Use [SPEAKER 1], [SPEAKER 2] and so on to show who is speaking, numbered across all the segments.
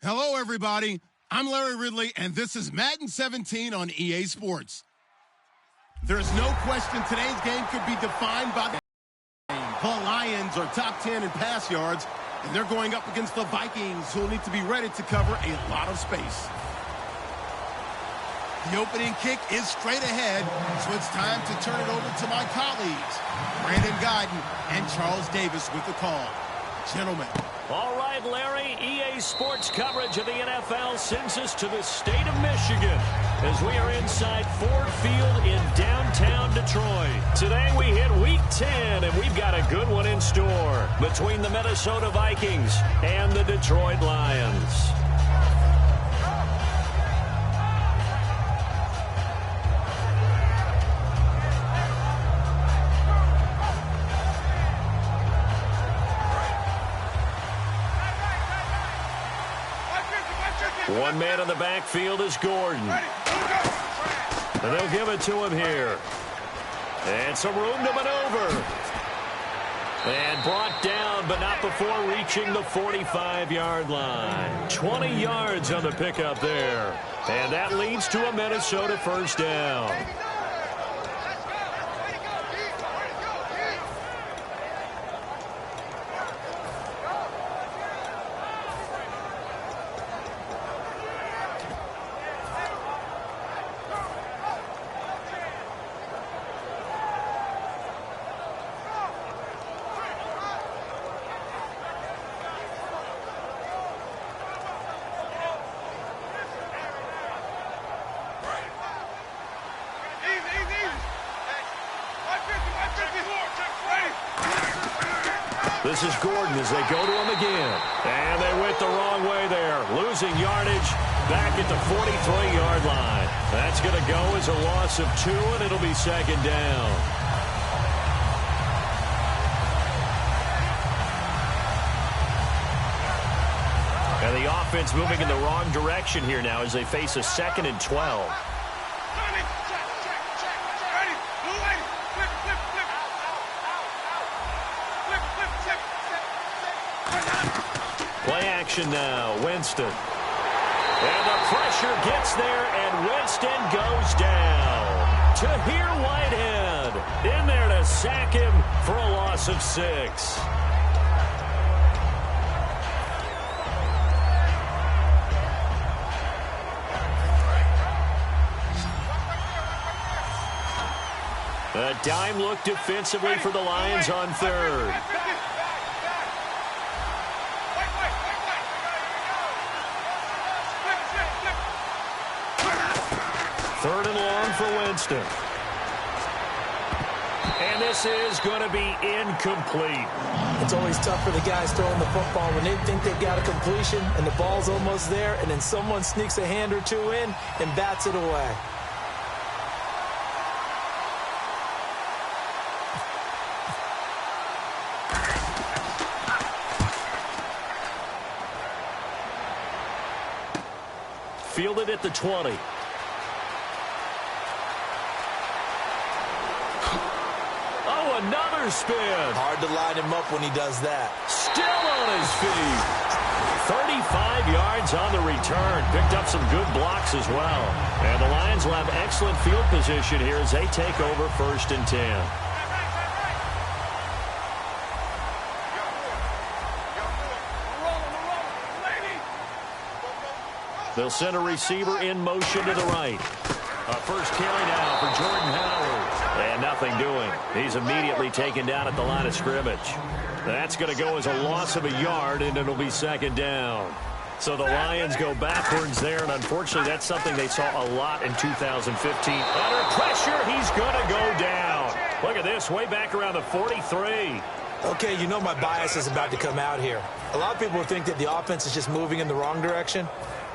[SPEAKER 1] Hello, everybody. I'm Larry Ridley, and this is Madden 17 on EA Sports. There's no question today's game could be defined by the game. The Lions are top 10 in pass yards, and they're going up against the Vikings, who will need to be ready to cover a lot of space. The opening kick is straight ahead, so it's time to turn it over to my colleagues, Brandon Guyton and Charles Davis with the call. Gentlemen.
[SPEAKER 2] All right, Larry, EA Sports coverage of the NFL sends us to the state of Michigan as we are inside Ford Field in downtown Detroit. Today we hit Week 10, and we've got a good one in store between the Minnesota Vikings and the Detroit Lions. One man in the backfield is Gordon. And they'll give it to him here. And some room to maneuver. And brought down, but not before reaching the 45-yard line. 20 yards on the pickup there. And that leads to a Minnesota first down. This is Gordon as they go to him again. And they went the wrong way there. Losing yardage back at the 43-yard line. That's going to go as a loss of 2, and it'll be second down. And the offense moving in the wrong direction here now as they face a 2nd and 12. Play action now, Winston. And the pressure gets there, and Winston goes down. Tahir Whitehead in there to sack him for a loss of 6. A dime look defensively for the Lions on 3rd. 3rd and long for Winston. And this is going to be incomplete.
[SPEAKER 3] It's always tough for the guys throwing the football when they think they've got a completion and the ball's almost there, and then someone sneaks a hand or two in and bats it away.
[SPEAKER 2] fielded at the 20. Oh, another spin.
[SPEAKER 3] Hard to line him up when he does that.
[SPEAKER 2] Still on his feet. 35 yards on the return. Picked up some good blocks as well. And the Lions will have excellent field position here as they take over 1st and 10. They'll send a receiver in motion to the right. A first carry now for Jordan Howard. And nothing doing. He's immediately taken down at the line of scrimmage. That's going to go as a loss of a yard, and it'll be 2nd down. So the Lions go backwards there, and unfortunately that's something they saw a lot in 2015. Under pressure, he's going to go down. Look at this, way back around the 43.
[SPEAKER 3] Okay, you know my bias is about to come out here. A lot of people think that the offense is just moving in the wrong direction.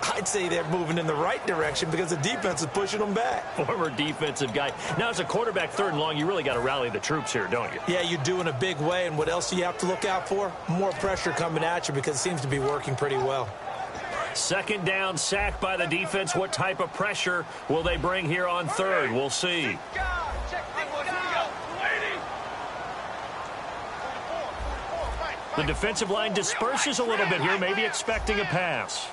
[SPEAKER 3] I'd say they're moving in the right direction because the defense is pushing them back.
[SPEAKER 2] Former defensive guy. Now, as a quarterback 3rd and long, you really got to rally the troops here, don't you?
[SPEAKER 3] Yeah, you do in a big way. And what else do you have to look out for? More pressure coming at you because it seems to be working pretty well.
[SPEAKER 2] 2nd down, sack by the defense. What type of pressure will they bring here on 3rd? We'll see. The defensive line disperses a little bit here, maybe expecting a pass.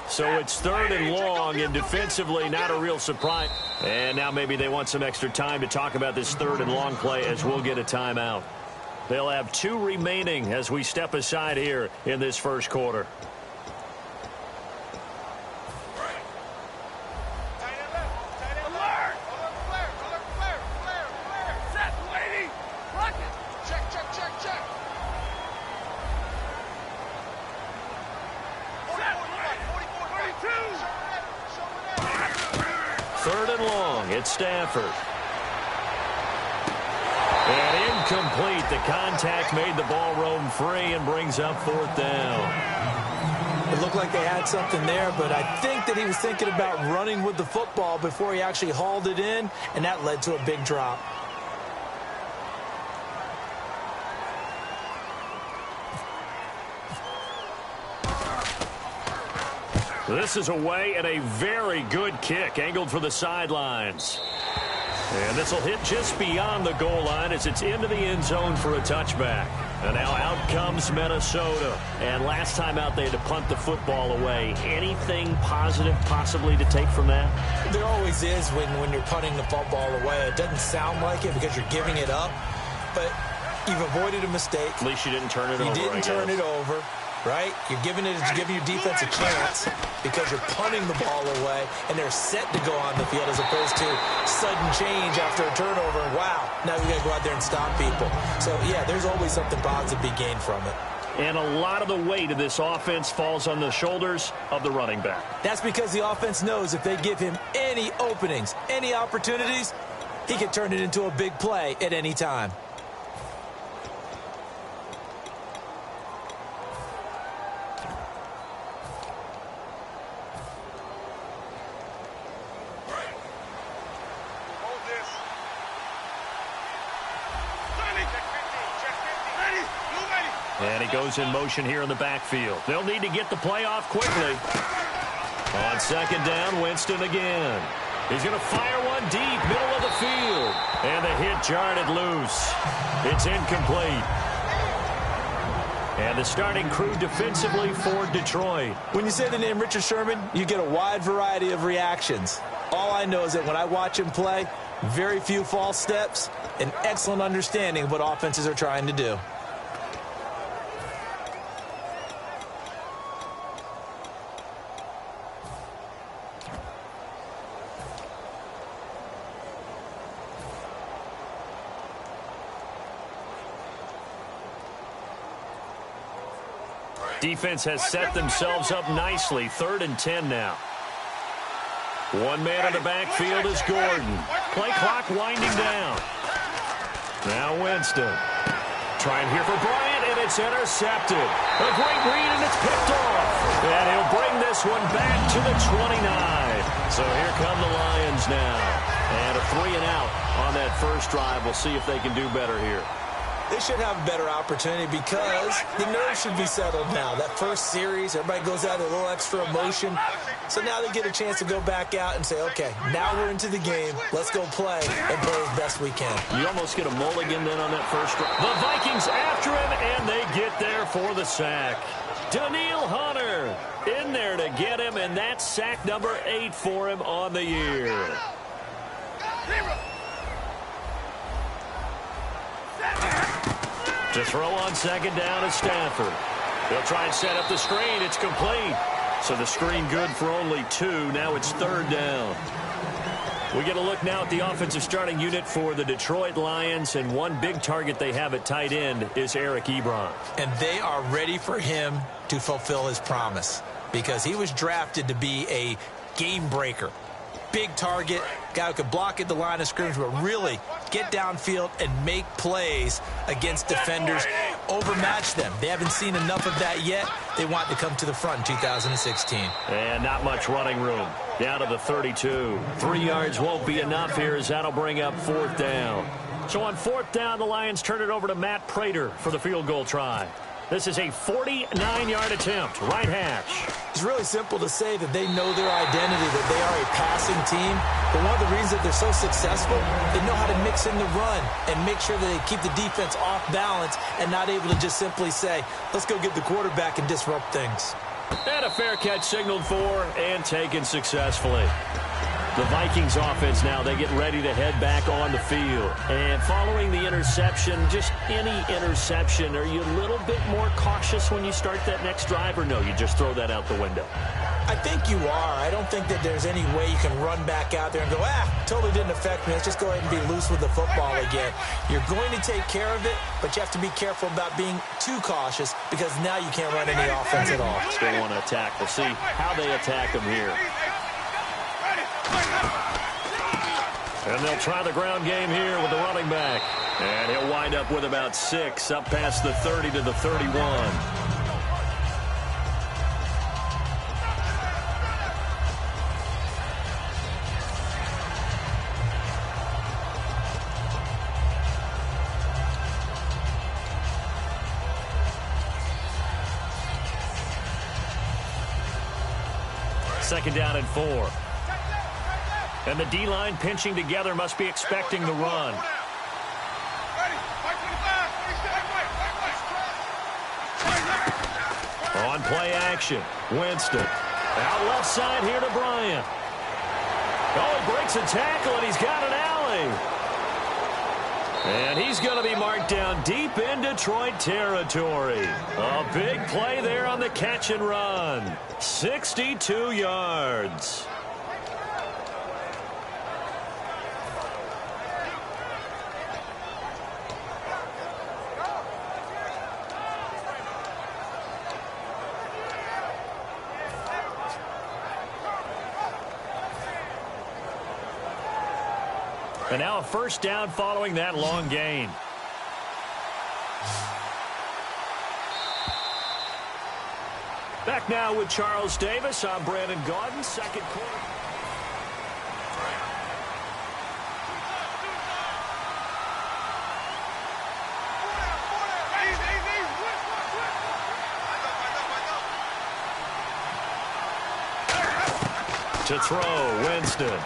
[SPEAKER 2] So it's 3rd and long, and defensively not a real surprise. And now maybe they want some extra time to talk about this 3rd and long play as we'll get a timeout. They'll have 2 remaining as we step aside here in this 1st quarter. Stafford. And incomplete. The contact made the ball roam free and brings up 4th down.
[SPEAKER 3] It looked like they had something there, but I think that he was thinking about running with the football before he actually hauled it in, and that led to a big drop.
[SPEAKER 2] This is away and a very good kick, angled for the sidelines. And this will hit just beyond the goal line as it's into the end zone for a touchback. And now out comes Minnesota. And last time out, they had to punt the football away. Anything positive possibly to take from that?
[SPEAKER 3] There always is when you're punting the football away. It doesn't sound like it because you're giving it up, but you've avoided a mistake.
[SPEAKER 2] At least you didn't turn it over.
[SPEAKER 3] You didn't turn it over. Right? You're giving your defense a chance because you're punting the ball away, and they're set to go on the field as opposed to sudden change after a turnover. And wow, now we got to go out there and stop people. So, yeah, there's always something positive to be gained from it.
[SPEAKER 2] And a lot of the weight of this offense falls on the shoulders of the running back.
[SPEAKER 3] That's because the offense knows if they give him any openings, any opportunities, he can turn it into a big play at any time.
[SPEAKER 2] And he goes in motion here in the backfield. They'll need to get the play off quickly. On 2nd down, Winston again. He's going to fire one deep, middle of the field. And the hit jarred it loose. It's incomplete. And the starting crew defensively for Detroit.
[SPEAKER 3] When you say the name Richard Sherman, you get a wide variety of reactions. All I know is that when I watch him play, very few false steps, an excellent understanding of what offenses are trying to do.
[SPEAKER 2] Defense has set themselves up nicely. 3rd and 10 now. One man in the backfield is Gordon. Play clock winding down. Now Winston. Trying here for Bryant, and it's intercepted. A great read, and it's picked off. And he'll bring this one back to the 29. So here come the Lions now. And a 3 and out on that first drive. We'll see if they can do better here.
[SPEAKER 3] They should have a better opportunity because the nerves should be settled now. That first series, everybody goes out with a little extra emotion. So now they get a chance to go back out and say, okay, now we're into the game. Let's go play and play as best we can.
[SPEAKER 2] You almost get a mulligan then on that first drive. The Vikings after him, and they get there for the sack. Daniil Hunter in there to get him, and that's sack number 8 for him on the year. To throw on second down is Stafford. They'll try and set up the screen. It's complete. So the screen good for only 2. Now it's third down. We get a look now at the offensive starting unit for the Detroit Lions, and one big target they have at tight end is Eric Ebron.
[SPEAKER 3] And they are ready for him to fulfill his promise because he was drafted to be a game breaker. Big target, guy who could block at the line of scrimmage, but really get downfield and make plays against defenders, overmatch them. They haven't seen enough of that yet. They want to come to the front in 2016.
[SPEAKER 2] And not much running room. Down to the 32. 3 yards won't be enough here as that'll bring up fourth down. So on fourth down, the Lions turn it over to Matt Prater for the field goal try. This is a 49-yard attempt, right hash.
[SPEAKER 3] It's really simple to say that they know their identity, that they are a passing team. But one of the reasons that they're so successful, they know how to mix in the run and make sure that they keep the defense off balance and not able to just simply say, let's go get the quarterback and disrupt things.
[SPEAKER 2] And a fair catch signaled for and taken successfully. The Vikings offense now, they get ready to head back on the field. And following the interception, just any interception, are you a little bit more cautious when you start that next drive, or no, you just throw that out the window?
[SPEAKER 3] I think you are. I don't think that there's any way you can run back out there and go, totally didn't affect me. Let's just go ahead and be loose with the football again. You're going to take care of it, but you have to be careful about being too cautious because now you can't run any offense at all.
[SPEAKER 2] Still want to attack. We'll see how they attack them here. And they'll try the ground game here with the running back. And he'll wind up with about 6 up past the 30 to the 31. Second down and 4. And the D-line pinching together must be expecting the run. On play action, Winston. Out left side here to Bryant. Oh, he breaks a tackle, and he's got an alley. And he's going to be marked down deep in Detroit territory. A big play there on the catch and run. 62 yards. And now a first down following that long gain. Back now with Charles Davis. I'm Brandon Gaudin. Second quarter. To throw, Winston.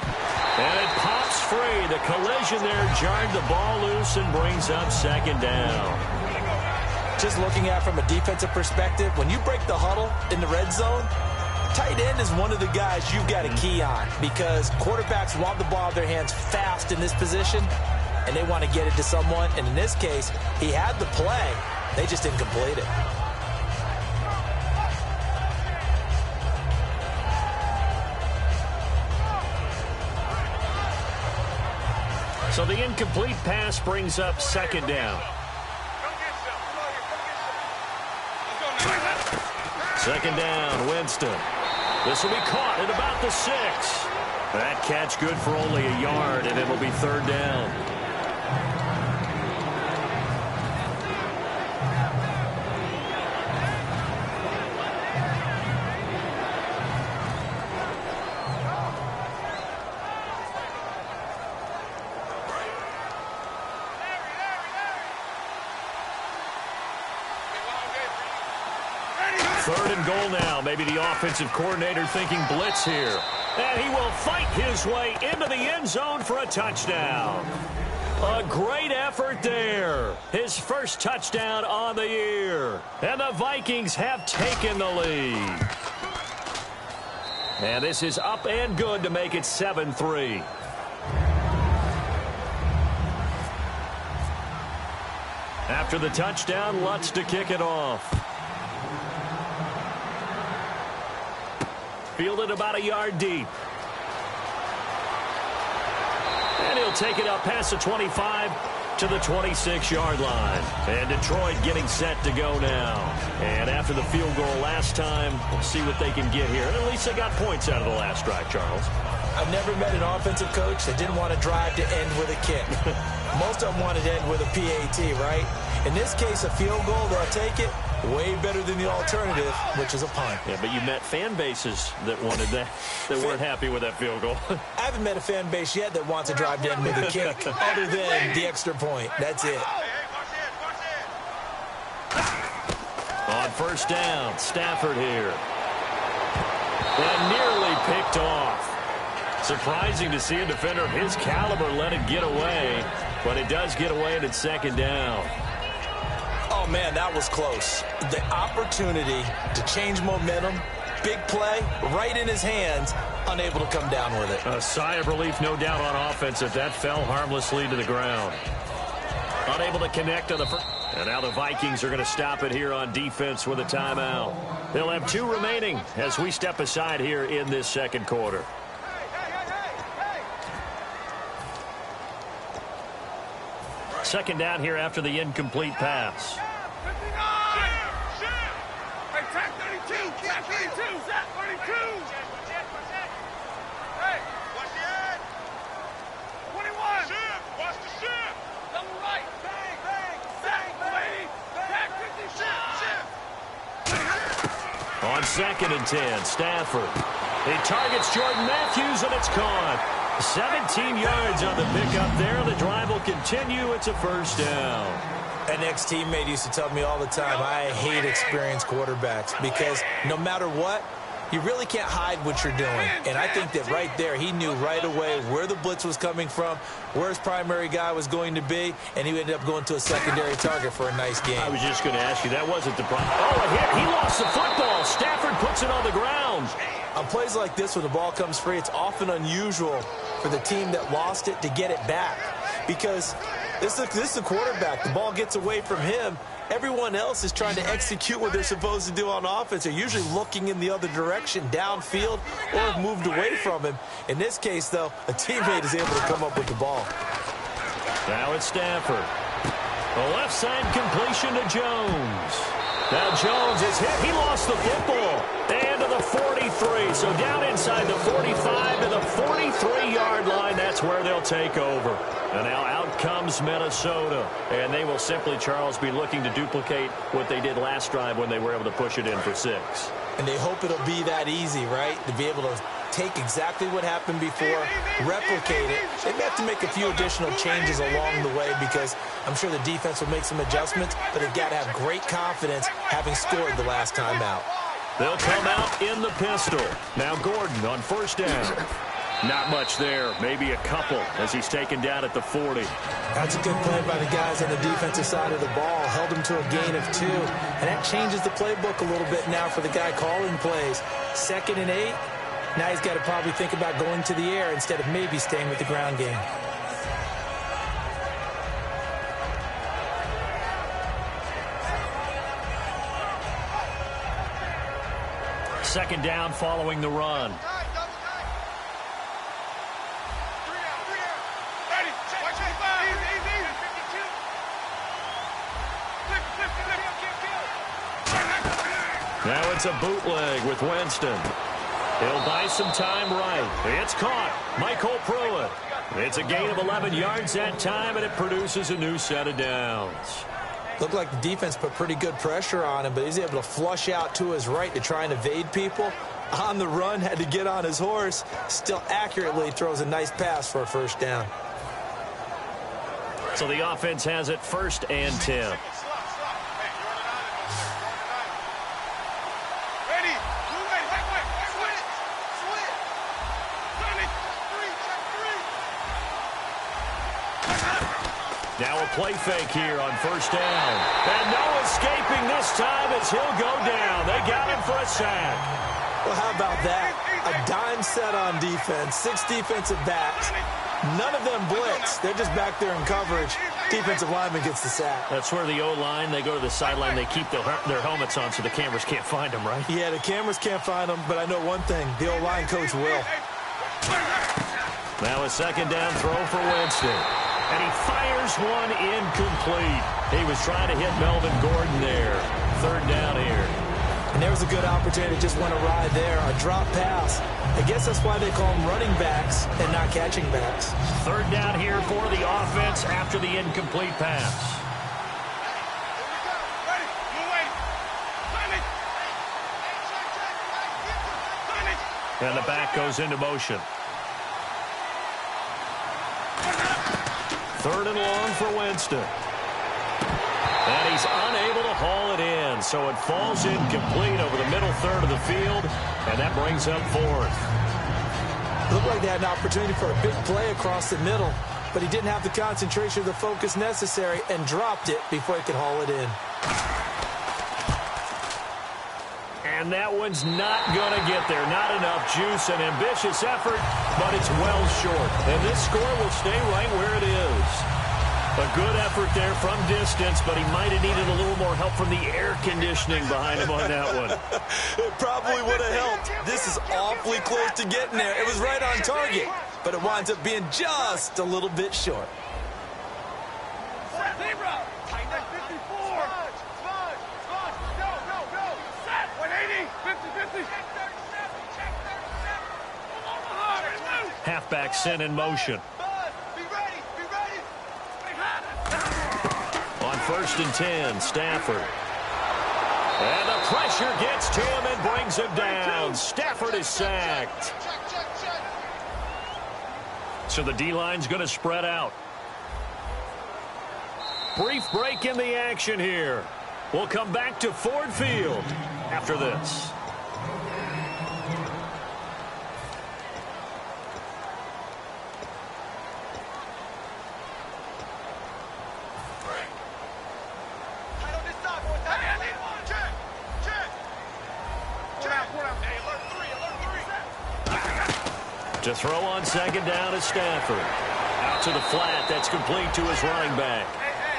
[SPEAKER 2] And it pops free. The collision there jarred the ball loose and brings up second down.
[SPEAKER 3] Just looking at it from a defensive perspective, when you break the huddle in the red zone, tight end is one of the guys you've got a key on because quarterbacks want the ball in their hands fast in this position, and they want to get it to someone. And in this case, he had the play. They just didn't complete it.
[SPEAKER 2] So the incomplete pass brings up second down. Second down, Winston. This will be caught at about the 6. That catch good for only a yard, and it'll be third down. 3rd and goal now. Maybe the offensive coordinator thinking blitz here. And he will fight his way into the end zone for a touchdown. A great effort there. His first touchdown on the year. And the Vikings have taken the lead. And this is up and good to make it 7-3. After the touchdown, Lutz to kick it off. Fielded about a yard deep. And he'll take it up past the 25 to the 26-yard line. And Detroit getting set to go now. And after the field goal last time, we'll see what they can get here. And at least they got points out of the last drive, Charles.
[SPEAKER 3] I've never met an offensive coach that didn't want to drive to end with a kick. Most of them wanted to end with a PAT, right? In this case, a field goal, they'll take it. Way better than the alternative, which is a punt.
[SPEAKER 2] Yeah, but you met fan bases that wanted that, that weren't happy with that field goal.
[SPEAKER 3] I haven't met a fan base yet that wants to drive to end with a kick, other than the extra point. That's it.
[SPEAKER 2] On first down, Stafford here. And nearly picked off. Surprising to see a defender of his caliber let it get away, but it does get away and it's 2nd down.
[SPEAKER 3] Oh, man, that was close. The opportunity to change momentum, big play, right in his hands, unable to come down with it.
[SPEAKER 2] A sigh of relief, no doubt, on offense if that fell harmlessly to the ground. Unable to connect on the first. And now the Vikings are going to stop it here on defense with a timeout. They'll have 2 remaining as we step aside here in this 2nd quarter. Second down here after the incomplete pass. On 2nd and 10, Stafford. He targets Jordan Matthews, and it's caught. 17 yards on the pickup there. The drive will continue. It's a first down.
[SPEAKER 3] An ex-teammate used to tell me all the time, I hate experienced quarterbacks because no matter what, you really can't hide what you're doing. And I think that right there, he knew right away where the blitz was coming from, where his primary guy was going to be, and he ended up going to a secondary target for a nice game.
[SPEAKER 2] I was just going to ask you, that wasn't the problem. Oh, a hit. He lost the football. Stafford puts it on the ground.
[SPEAKER 3] On plays like this, when the ball comes free, it's often unusual for the team that lost it to get it back. Because this is the quarterback. The ball gets away from him. Everyone else is trying to execute what they're supposed to do on offense. They're usually looking in the other direction, downfield, or have moved away from him. In this case, though, a teammate is able to come up with the ball.
[SPEAKER 2] Now it's Stafford. The left side completion to Jones. Now Jones is hit. He lost the football. And to the 43. So down inside the 45 to the 43-yard line. That's where they'll take over. And now out comes Minnesota. And they will simply, Charles, be looking to duplicate what they did last drive when they were able to push it in for 6.
[SPEAKER 3] And they hope it'll be that easy, right? To be able to take exactly what happened before, replicate it. They may have to make a few additional changes along the way because I'm sure the defense will make some adjustments, but they've got to have great confidence having scored the last time out.
[SPEAKER 2] They'll come out in the pistol. Now Gordon on first down. Not much there, maybe a couple as he's taken down at the 40.
[SPEAKER 3] That's a good play by the guys on the defensive side of the ball. Held him to a gain of 2. And that changes the playbook a little bit now for the guy calling plays. 2nd and 8. Now he's got to probably think about going to the air instead of maybe staying with the ground game.
[SPEAKER 2] Second down following the run. Now it's a bootleg with Winston. He'll buy some time right. It's caught. Michael Pruitt. It's a gain of 11 yards that time, and it produces a new set of downs.
[SPEAKER 3] Looked like the defense put pretty good pressure on him, but he's able to flush out to his right to try and evade people. On the run, had to get on his horse. Still accurately throws a nice pass for a first down.
[SPEAKER 2] So the offense has it 1st and 10. Now a play fake here on first down. And no escaping this time as he'll go down. They got him for a sack.
[SPEAKER 3] Well, how about that? A dime set on defense, 6 defensive backs. None of them blitz. They're just back there in coverage. Defensive lineman gets the sack.
[SPEAKER 2] That's where the O-line, they go to the sideline, they keep their helmets on so the cameras can't find them, right?
[SPEAKER 3] Yeah, the cameras can't find them, but I know one thing. The O-line coach will.
[SPEAKER 2] Now a second down throw for Winston. And he fires one incomplete. He was trying to hit Melvin Gordon there. Third down here.
[SPEAKER 3] And there was a good opportunity to just went awry there. A drop pass. I guess that's why they call them running backs and not catching backs.
[SPEAKER 2] Third down here for the offense after the incomplete pass. And the back goes into motion. Third and long for Winston. And he's unable to haul it in, so it falls incomplete over the middle third of the field, and that brings up fourth.
[SPEAKER 3] Looked like they had an opportunity for a big play across the middle, but he didn't have the concentration or the focus necessary and dropped it before he could haul it in.
[SPEAKER 2] And that one's not going to get there. Not enough juice, an ambitious effort, but it's well short. And this score will stay right where it is. A good effort there from distance, but he might have needed a little more help from the air conditioning behind him on that one.
[SPEAKER 3] It probably would have helped. This is awfully close to getting there. It was right on target, but it winds up being just a little bit short.
[SPEAKER 2] Halfback sent in motion. On first and 10, Stafford. And the pressure gets to him and brings him down. Stafford is sacked. So the D-line's going to spread out. Brief break in the action here. We'll come back to Ford Field after this. To throw on second down is Stafford. Out to the flat. That's complete to his running back.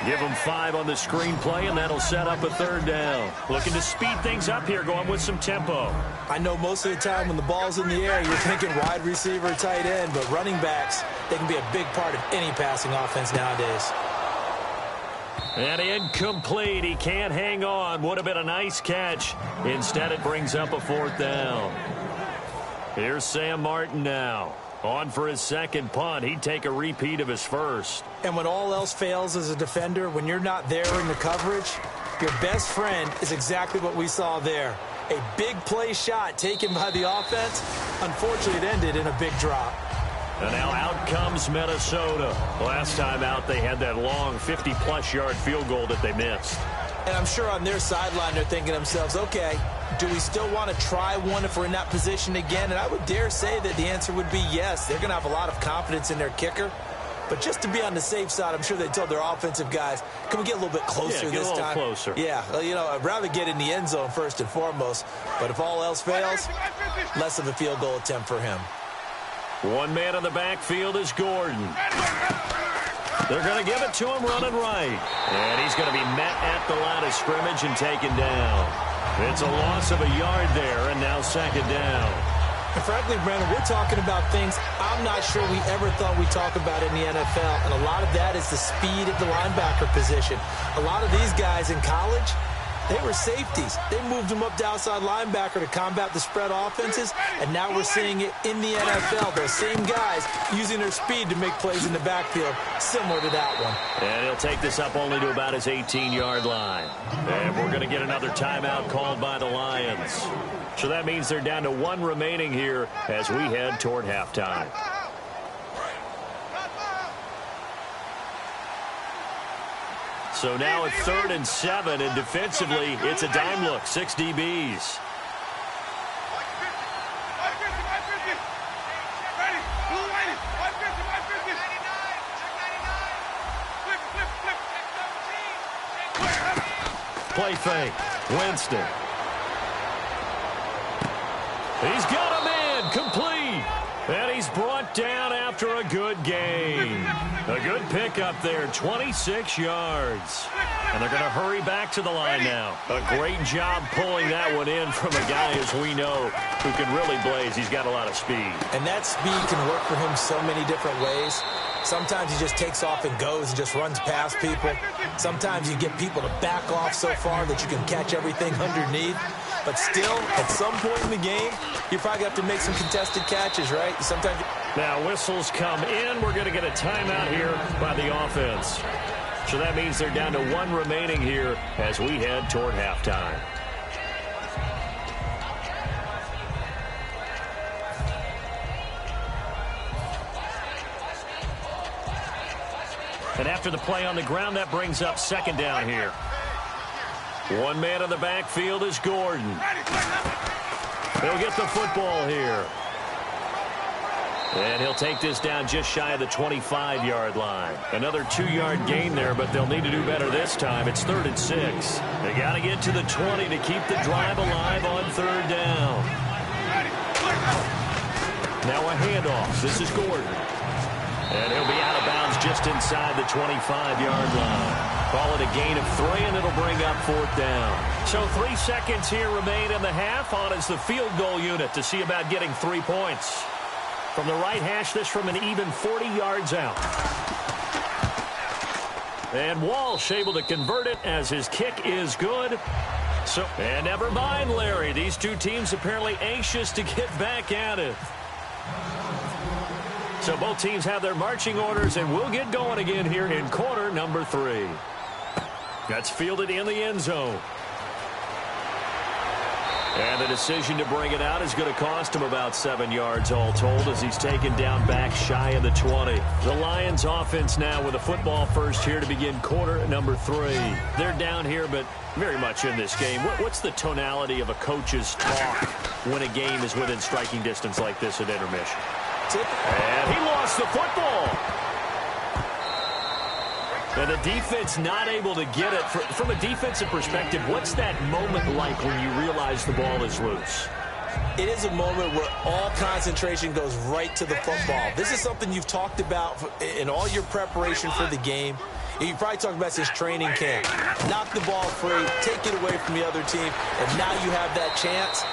[SPEAKER 2] Give him 5 on the screenplay, and that'll set up a third down. Looking to speed things up here, going with some tempo.
[SPEAKER 3] I know most of the time when the ball's in the air, you're thinking wide receiver, tight end, but running backs, they can be a big part of any passing offense nowadays.
[SPEAKER 2] And incomplete. He can't hang on. Would have been a nice catch. Instead, it brings up a fourth down. Here's Sam Martin now. On for his second punt. He'd take a repeat of his first.
[SPEAKER 3] And when all else fails as a defender, when you're not there in the coverage, your best friend is exactly what we saw there. A big play shot taken by the offense. Unfortunately, it ended in a big drop.
[SPEAKER 2] And now out comes Minnesota. Last time out, they had that long 50-plus yard field goal that they missed.
[SPEAKER 3] And I'm sure on their sideline, they're thinking to themselves, okay, do we still want to try one if we're in that position again? And I would dare say that the answer would be yes. They're going to have a lot of confidence in their kicker. But just to be on the safe side, I'm sure they told their offensive guys, can we get a little bit closer this time?
[SPEAKER 2] Yeah, get a little closer.
[SPEAKER 3] Yeah, well, you know, I'd rather get in the end zone first and foremost. But if all else fails, less of a field goal attempt for him.
[SPEAKER 2] One man in the backfield is Gordon. They're going to give it to him running right. And he's going to be met at the line of scrimmage and taken down. It's a loss of a yard there, and now second down.
[SPEAKER 3] And frankly, Brandon, we're talking about things I'm not sure we ever thought we'd talk about in the NFL. And a lot of that is the speed of the linebacker position. A lot of these guys in college, they were safeties. They moved them up to outside linebacker to combat the spread offenses, and now we're seeing it in the NFL. Those same guys using their speed to make plays in the backfield, similar to that one.
[SPEAKER 2] And he'll take this up only to about his 18-yard line. And we're going to get another timeout called by the Lions. So that means they're down to 1 remaining here as we head toward halftime. So now it's 3rd and 7, and defensively, it's a dime look, 6 DBs. play fake. Winston. He's got a man complete. And he's brought down after a good game. A good pickup there, 26 yards. And they're going to hurry back to the line now. A great job pulling that one in from a guy, as we know, who can really blaze. He's got a lot of speed.
[SPEAKER 3] And that speed can work for him so many different ways. Sometimes he just takes off and goes and just runs past people. Sometimes you get people to back off so far that you can catch everything underneath. But still, at some point in the game, you probably have to make some contested catches, right? Sometimes.
[SPEAKER 2] Now whistles come in. We're going to get a timeout here by the offense. So that means they're down to one remaining here as we head toward halftime. And after the play on the ground, that brings up second down here. One man in the backfield is Gordon. He'll get the football here. And he'll take this down just shy of the 25-yard line. Another 2-yard gain there, but they'll need to do better this time. It's 3rd and 6. They got to get to the 20 to keep the drive alive on 3rd down. Now a handoff. This is Gordon. And he'll be out of bounds just inside the 25-yard line. Call it a gain of 3, and it'll bring up 4th down. So 3 seconds here remain in the half. On is the field goal unit to see about getting 3 points. From the right hash, this from an even 40 yards out. And Walsh able to convert it as his kick is good. And never mind, Larry. These two teams apparently anxious to get back at it. So both teams have their marching orders, and we'll get going again here in quarter number 3. That's fielded in the end zone. And the decision to bring it out is going to cost him about 7 yards all told as he's taken down back shy of the 20. The Lions offense now with a football first here to begin quarter number 3. They're down here, but very much in this game. What's the tonality of a coach's talk when a game is within striking distance like this at intermission? And he lost the football. And the defense not able to get it. From a defensive perspective, what's that moment like when you realize the ball is loose?
[SPEAKER 3] It is a moment where all concentration goes right to the football. This is something you've talked about in all your preparation for the game. You probably talked about since training camp. Knock the ball free, take it away from the other team, and now you have that chance.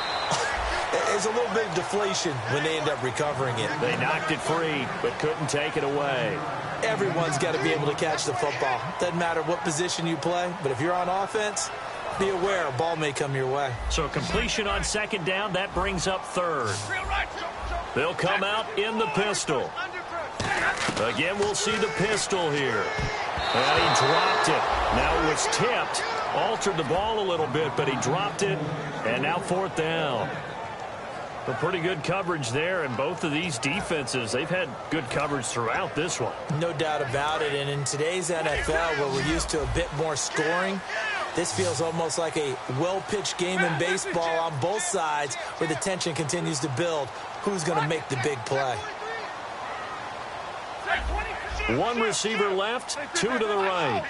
[SPEAKER 3] There's a little bit of deflation when they end up recovering it.
[SPEAKER 2] They knocked it free, but couldn't take it away.
[SPEAKER 3] Everyone's got to be able to catch the football. Doesn't matter what position you play, but if you're on offense, be aware a ball may come your way.
[SPEAKER 2] So completion on 2nd down, that brings up 3rd. They'll come out in the pistol. Again, we'll see the pistol here. And he dropped it. Now it was tipped. Altered the ball a little bit, but he dropped it. And now 4th down. A pretty good coverage there, and both of these defenses, they've had good coverage throughout this one.
[SPEAKER 3] No doubt about it, and in today's NFL, where we're used to a bit more scoring, this feels almost like a well-pitched game in baseball on both sides where the tension continues to build. Who's going to make the big play?
[SPEAKER 2] One receiver left, 2 to the right.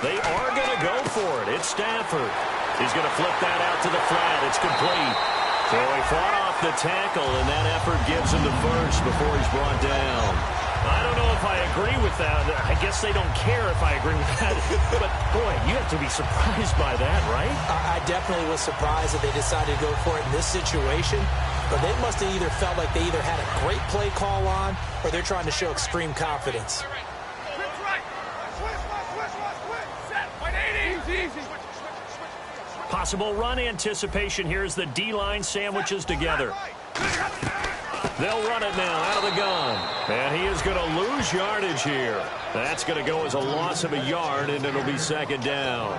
[SPEAKER 2] They are going to go for it. It's Stafford. He's going to flip that out to the flat. It's complete. So he fought off the tackle, and that effort gives him the first before he's brought down. I don't know if I agree with that. I guess they don't care if I agree with that. But, boy, you have to be surprised by that, right?
[SPEAKER 3] I definitely was surprised that they decided to go for it in this situation. But they must have either felt like they either had a great play call on or they're trying to show extreme confidence.
[SPEAKER 2] Possible run anticipation here as the D-line sandwiches together. They'll run it now out of the gun. And he is going to lose yardage here. That's going to go as a loss of a yard, and it'll be 2nd down.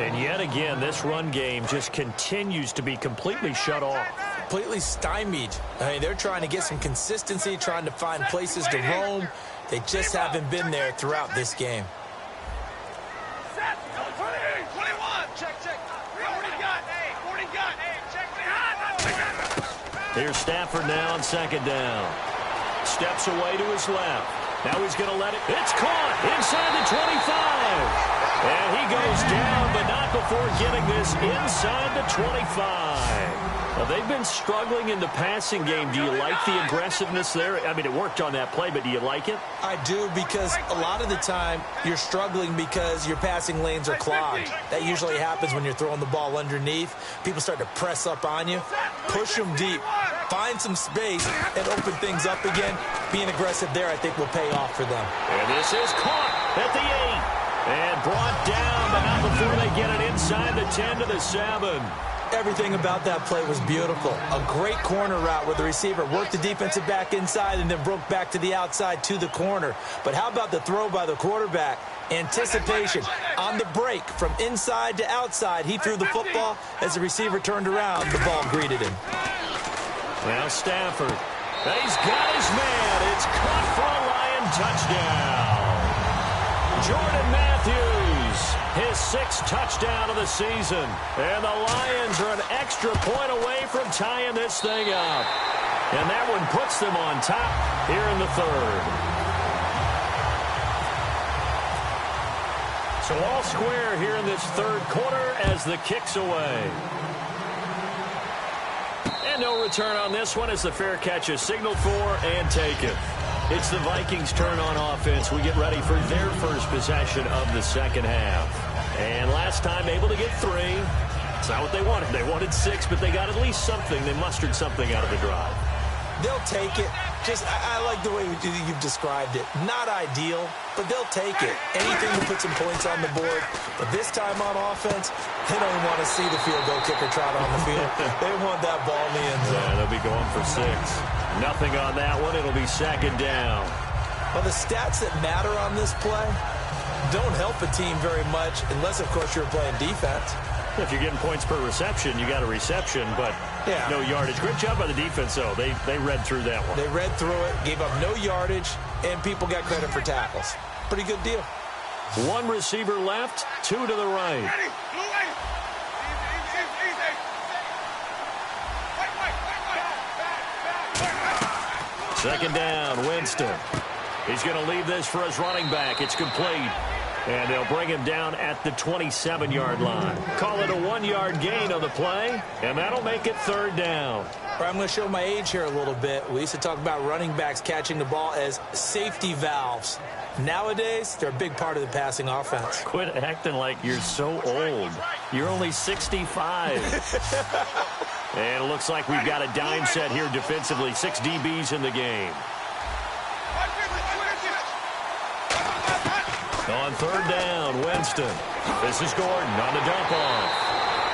[SPEAKER 2] And yet again, this run game just continues to be completely shut off.
[SPEAKER 3] Completely stymied. I mean, they're trying to get some consistency, trying to find places to roam. They just haven't been there throughout this game.
[SPEAKER 2] Here's Stafford now on 2nd down. Steps away to his left. Now he's going to let it. It's caught inside the 25. And he goes down, but not before getting this inside the 25. Well, they've been struggling in the passing game. Do you like the aggressiveness there? I mean, it worked on that play, but do you like it?
[SPEAKER 3] I do, because a lot of the time you're struggling because your passing lanes are clogged. That usually happens when you're throwing the ball underneath. People start to press up on you. Push them deep. Find some space and open things up again. Being aggressive there, I think, will pay off for them.
[SPEAKER 2] And this is caught at the 8. And brought down, but not before they get it inside the 10 to the 7.
[SPEAKER 3] Everything about that play was beautiful. A great corner route where the receiver worked the defensive back inside and then broke back to the outside to the corner. But how about the throw by the quarterback? Anticipation on the break from inside to outside. He threw the football. As the receiver turned around, the ball greeted him.
[SPEAKER 2] Now Stafford. He's got his man. It's caught for a Lion touchdown. Jordan Matthews, his 6th touchdown of the season. And the Lions are an extra point away from tying this thing up. And that one puts them on top here in the 3rd. So all square here in this 3rd quarter as the kick's away. And no return on this one as the fair catch is signaled for and taken. It's the Vikings' turn on offense. We get ready for their first possession of the 2nd half. And last time able to get 3. It's not what they wanted. They wanted 6, but they got at least something. They mustered something out of the drive.
[SPEAKER 3] They'll take it. I like the way you've described it. Not ideal, but they'll take it. Anything to put some points on the board. But this time on offense, they don't want to see the field goal kicker trot on the field. They want that ball in the end zone.
[SPEAKER 2] Yeah, they'll be going for 6. Nothing on that one. It'll be 2nd down.
[SPEAKER 3] Well, the stats that matter on this play don't help a team very much unless, of course, you're playing defense.
[SPEAKER 2] If you're getting points per reception, you got a reception, but no yardage. Great job by the defense, though. They read through that one.
[SPEAKER 3] They read through it, gave up no yardage, and people got credit for tackles. Pretty good deal.
[SPEAKER 2] 1 receiver left, 2 to the right. Second down, Winston. He's going to leave this for his running back. It's complete. And they'll bring him down at the 27-yard line. Call it a 1-yard gain on the play, and that'll make it 3rd down.
[SPEAKER 3] I'm going to show my age here a little bit. We used to talk about running backs catching the ball as safety valves. Nowadays, they're a big part of the passing offense.
[SPEAKER 2] Quit acting like you're so old. You're only 65. And it looks like we've got a dime set here defensively. 6 DBs in the game. On 3rd down, Winston. This is Gordon on the dump off.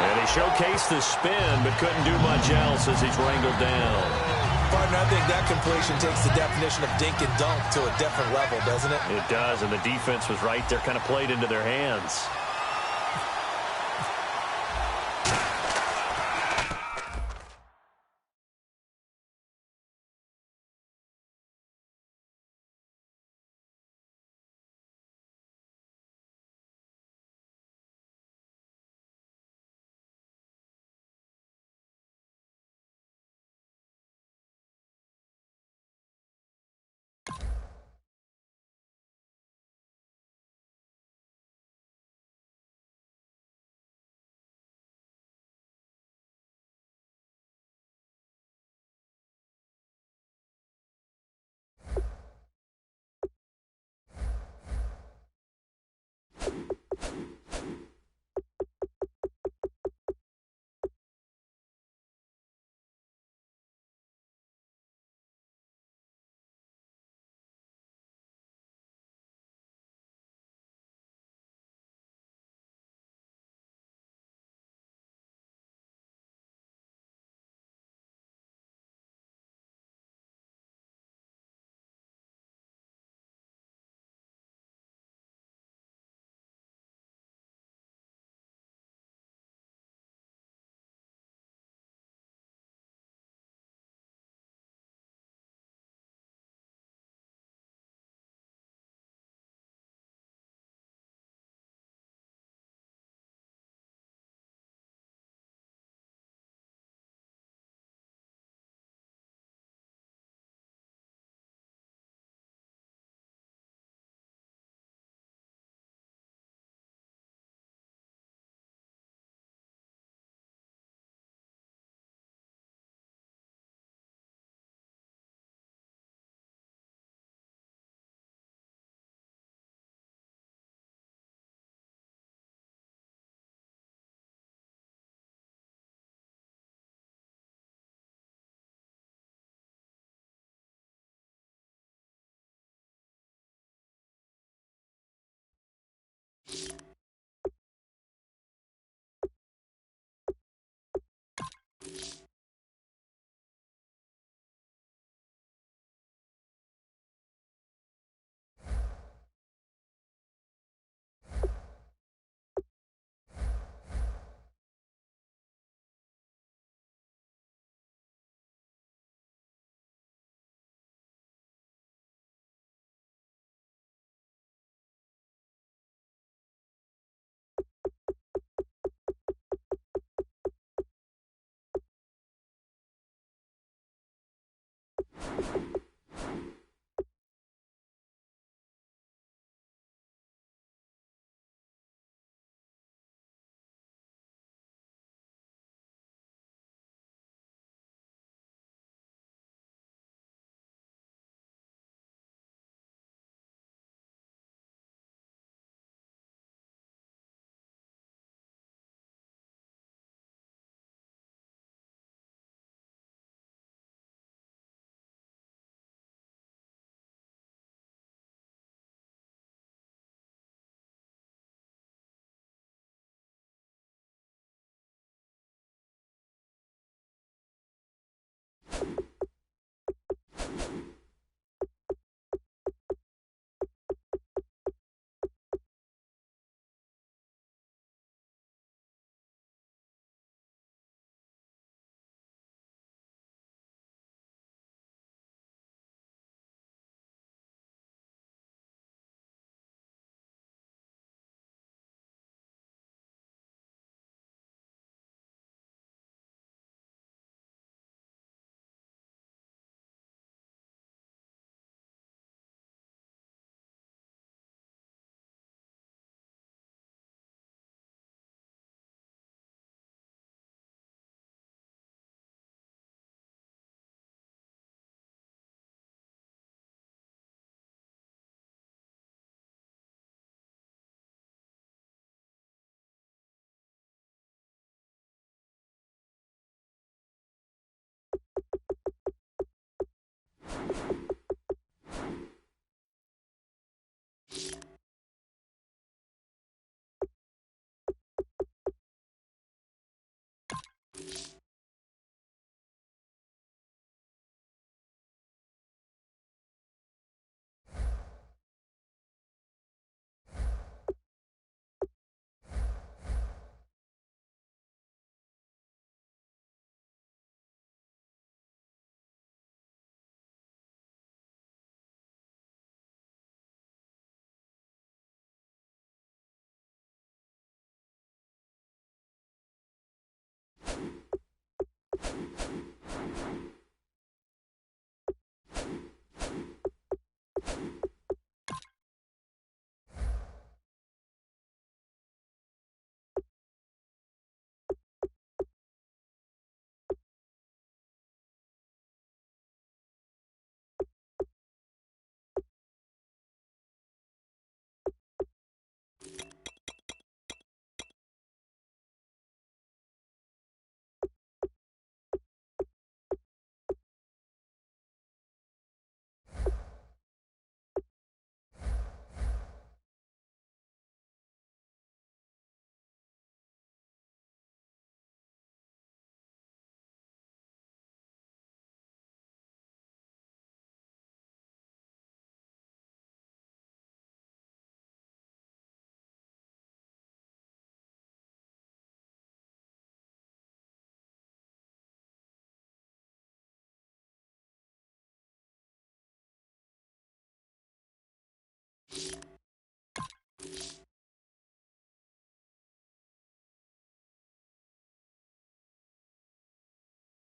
[SPEAKER 2] And he showcased the spin, but couldn't do much else as he's wrangled down.
[SPEAKER 3] Partner, I think that completion takes the definition of dink and dunk to a different level, doesn't it?
[SPEAKER 2] It does, and the defense was right there, kind of played into their hands.